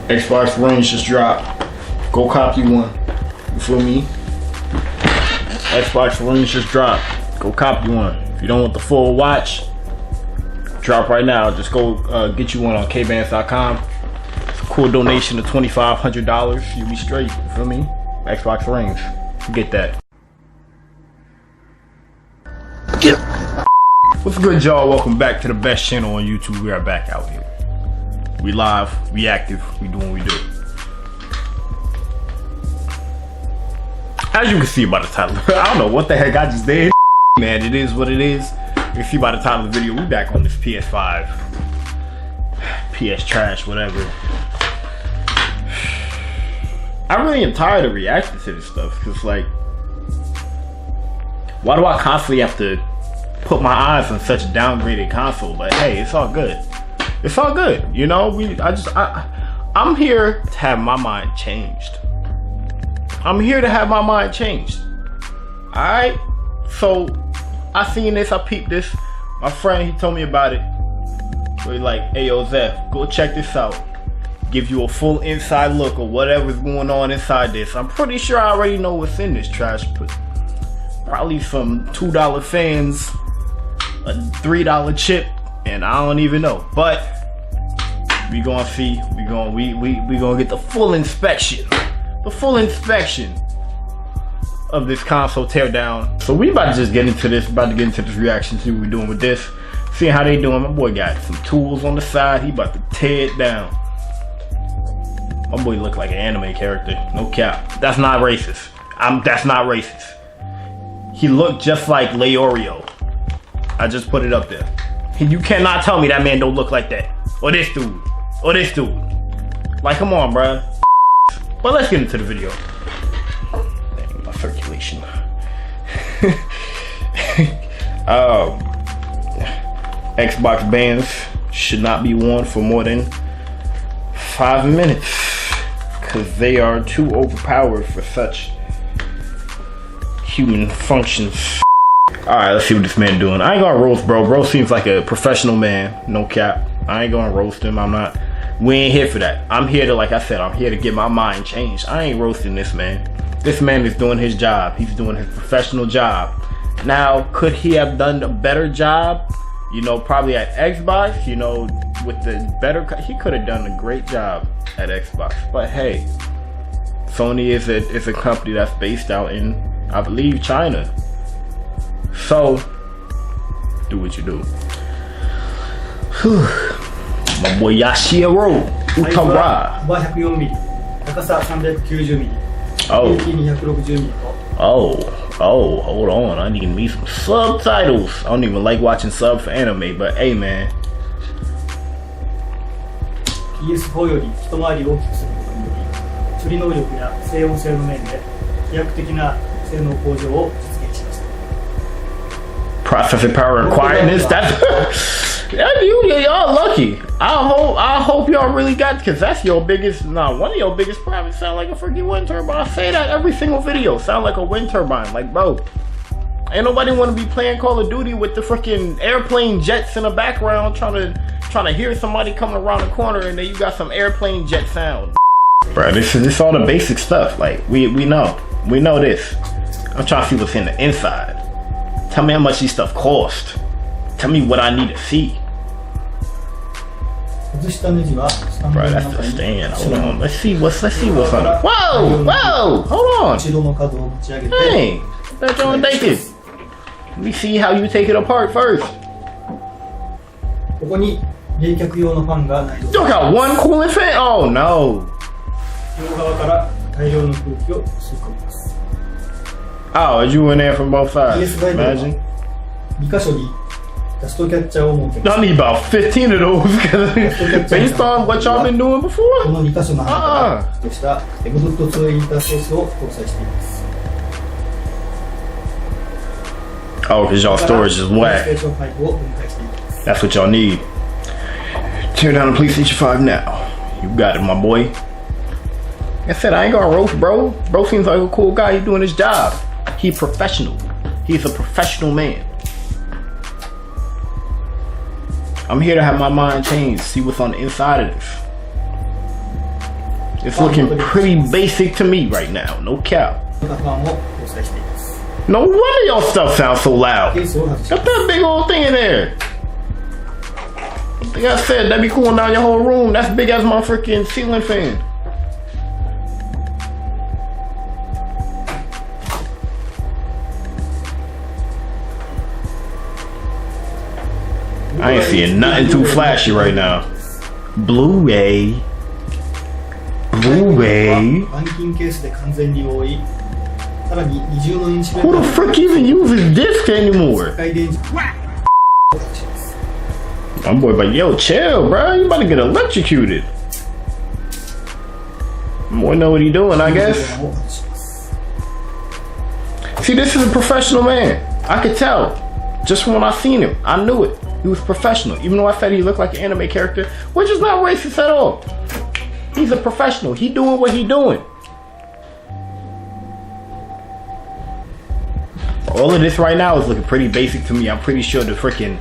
Xbox Range just dropped. Go copy one. You feel me? Xbox Range just dropped. Go copy one. If you don't want the full watch, drop right now. Just go get you one on kbands.com. It's a cool donation of $2,500. You'll be straight. You feel me? Xbox Range. Get that. What's good, y'all? Welcome back to the best channel on YouTube. We are back out here. We live, we active, we do what we do. As you can see by the title, I don't know what the heck I just did. Man, it is what it is. You can see by the title of the video, we back on this PS5. PS trash, whatever. I really am tired of reacting to this stuff. Cause like, why do I constantly have to put my eyes on such a downgraded console? But hey, it's all good. It's all good, you know. I'm here to have my mind changed. I'm here to have my mind changed. All right. So I seen this. I peeped this. My friend, he told me about it. So he's like, "Hey, yo, Zeph, go check this out. Give you a full inside look of whatever's going on inside this. I'm pretty sure I already know what's in this trash. Probably some $2 fans, a $3 chip, and I don't even know. But we gonna see. We gonna get the full inspection. The full inspection of this console teardown. So we about to just get into this. About to get into this reaction. See what we doing with this. Seeing how they doing. My boy got some tools on the side. He about to tear it down. My boy look like an anime character. No cap. That's not racist. That's not racist. He looked just like Leorio. I just put it up there. You cannot tell me that man don't look like that. Or this dude. Or this dude. Like, come on, bruh. But let's get into the video. Dang, my circulation. Xbox bands should not be worn for more than 5 minutes. Because they are too overpowered for such human functions. Alright, let's see what this man doing. I ain't gonna roast bro. Bro seems like a professional man. No cap. I ain't gonna roast him. We ain't here for that. I'm here to, like I said, I'm here to get my mind changed. I ain't roasting this man. This man is doing his job. He's doing his professional job. Now, could he have done a better job? You know, probably at Xbox, you know, with the better, he could have done a great job at Xbox. But hey, Sony is a company that's based out in, I believe, China. So, do what you do. Whew. My boy Yashiro Utara. Oh, hold on. I need me some subtitles. I don't even like watching sub for anime, but hey, man. PS4 より一回り大きくすることにより、処理能力や静音性の面で飛躍的な性能向上を実現しました。Processing power requirements. Y'all lucky. I hope y'all really got, because that's your biggest. Nah, one of your biggest problems sound like a freaking wind turbine. I say that every single video. Sound like a wind turbine. Like, bro, ain't nobody want to be playing Call of Duty with the freaking airplane jets in the background, trying to hear somebody coming around the corner, and then you got some airplane jet sound. Bro, this is all the basic stuff. Like, we know this. I'm trying to see what's in the inside. Tell me how much these stuff cost. Tell me what I need to see. Bro, that's the stand. Hold on. Let's see what's on it. Whoa! Hold on. Hey, that's John David. Let me see how you take it apart first. You got one cooling fan? Oh no. Oh, you in there from both sides? Imagine. I need about 15 of those based on what y'all been doing before. Oh, because y'all storage is whack. That's what y'all need. Tear down the PlayStation 5 now. You got it, my boy. Like I said, I ain't gonna roast bro. Bro seems like a cool guy. He's doing his job. He's professional. He's a professional man. I'm here to have my mind changed, see what's on the inside of this. It's looking pretty basic to me right now, no cap. No wonder y'all stuff sounds so loud. Got that big old thing in there. Like I said, that be cooling down your whole room. That's big as my freaking ceiling fan. I ain't seeing nothing too flashy right now. Blu-ray. Blu-ray. Who the frick even uses disc anymore? My boy, but yo, chill, bro. You about to get electrocuted. Boy, know what he doing, I guess. See, this is a professional man. I could tell. Just from when I seen him, I knew it. He was professional. Even though I said he looked like an anime character, which is not racist at all. He's a professional. He doing what he doing. All of this right now is looking pretty basic to me. I'm pretty sure the freaking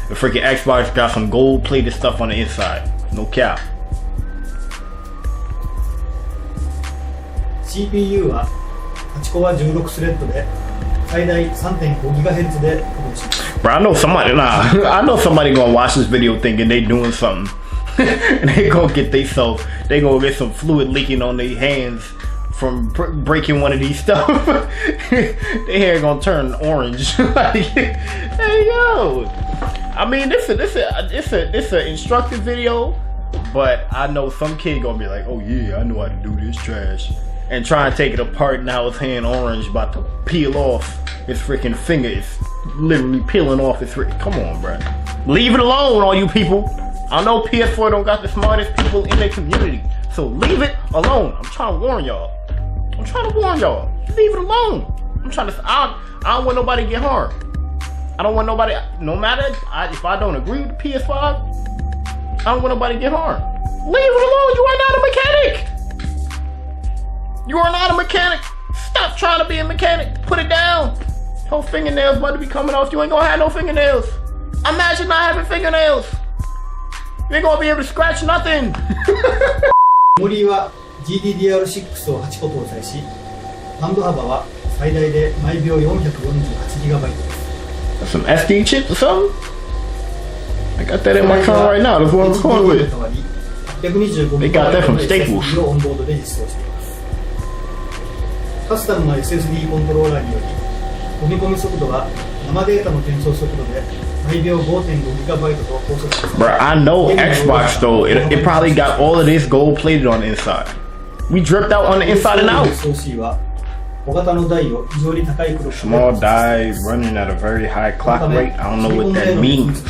Xbox got some gold plated stuff on the inside. No cap. CPU は8コア16スレッドで最大 3.5GHz で稼働します。Bro, I know somebody gonna watch this video thinking they doing something. And they gonna get some fluid leaking on their hands from breaking one of these stuff. Their hair gonna turn orange. Like, hey yo. I mean, this a instructive video, but I know some kid gonna be like, oh yeah, I know how to do this trash, and try and take it apart. Now his hand orange, about to peel off his freaking finger. It's literally peeling off his freaking. Come on, bro. Leave it alone, all you people. I know PS4 don't got the smartest people in their community, so leave it alone. I'm trying to warn y'all. Leave it alone. I don't want nobody to get harmed. I don't want nobody, no matter if I don't agree with the PS5, I don't want nobody to get harmed. Leave it alone. You are not a mechanic. You are not a mechanic. Stop trying to be a mechanic. Put it down. Whole fingernails about to be coming off. You ain't gonna have no fingernails. Imagine not having fingernails. You ain't gonna be able to scratch nothing. メモリーは GDDR6 を8個搭載し、ハンド幅は最大で毎秒 448GB です。Some SD chip or something? I got that in my car right now. That's what I'm recording with. They got that from Staples. カスタムな SSD コントローラーにより、読み込み速度は生データの転送速度で毎秒 5.5GB と高速です。Bro, I know Xbox though. It probably got all of this gold plated on the inside. We dripped out on the inside and out. Small dies running at a very high clock rate. I don't know what that means.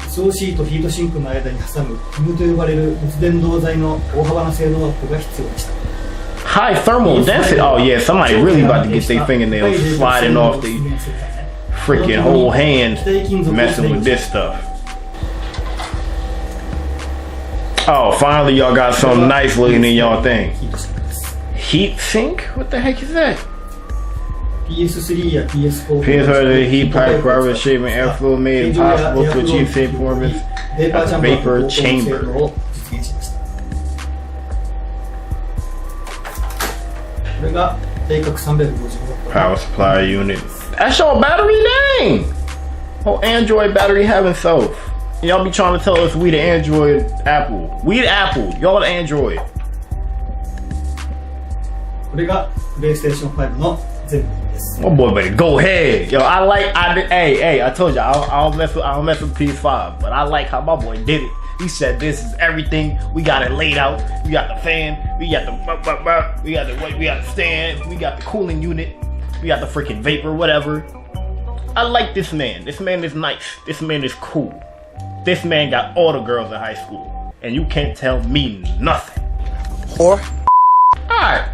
SoC とヒートシンクの間に挟むキムと呼ばれる熱伝導材の大幅な性能アップが必要でした。High thermal density. Oh yeah, somebody really about to get their fingernails sliding off their freaking whole hand messing with this stuff. Oh, finally y'all got something nice looking in y'all thing. Heat sink? What the heck is that? PS3 や PS4 PS4 heat pipe rubber shaving airflow made it possible to achieve safe performance at the vapor chamber. Power supply unit. That's your battery name. Oh, Android battery having self. Y'all be trying to tell us we the Android Apple. We the Apple. Y'all the Android. これが PlayStation 5の全部です。Oh boy, buddy, go ahead. Yo, hey, I told you I don't mess with PS5, but I like how my boy did it. He said this is everything. We got it laid out. We got the fan. We got the stand. We got the cooling unit. We got the freaking vapor, whatever. I like this man. This man is nice. This man is cool. This man got all the girls in high school, and you can't tell me nothing. Or, alright.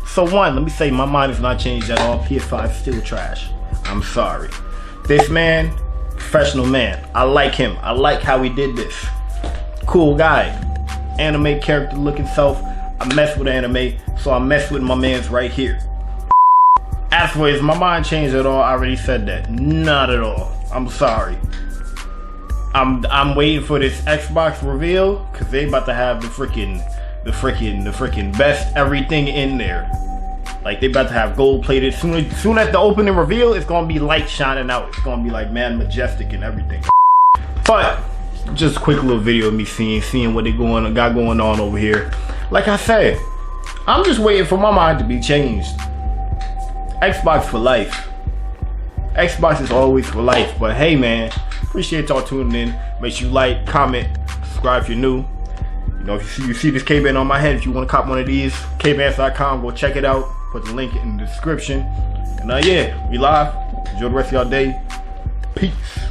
So one, let me say my mind is not changed at all. PS5 still trash. I'm sorry. This man, professional man. I like him. I like how he did this. Cool guy. Anime character looking self. I mess with anime, so I mess with my man's right here. As for is my mind changed at all? I already said that. Not at all. I'm sorry. I'm waiting for this Xbox reveal, cause they about to have the freaking the freaking best everything in there. Like they about to have gold plated. Soon as the opening reveal, it's gonna be light shining out. It's gonna be like man majestic and everything. But just a quick little video of me seeing what they got going on over here. Like I said, I'm just waiting for my mind to be changed. Xbox for life. Xbox is always for life. But hey man, appreciate y'all tuning in. Make sure you like, comment, subscribe if you're new. You know, if you see this K-Band on my head, if you want to cop one of these, kbands.com, go check it out. Put the link in the description. And yeah, we live. Enjoy the rest of y'all day. Peace.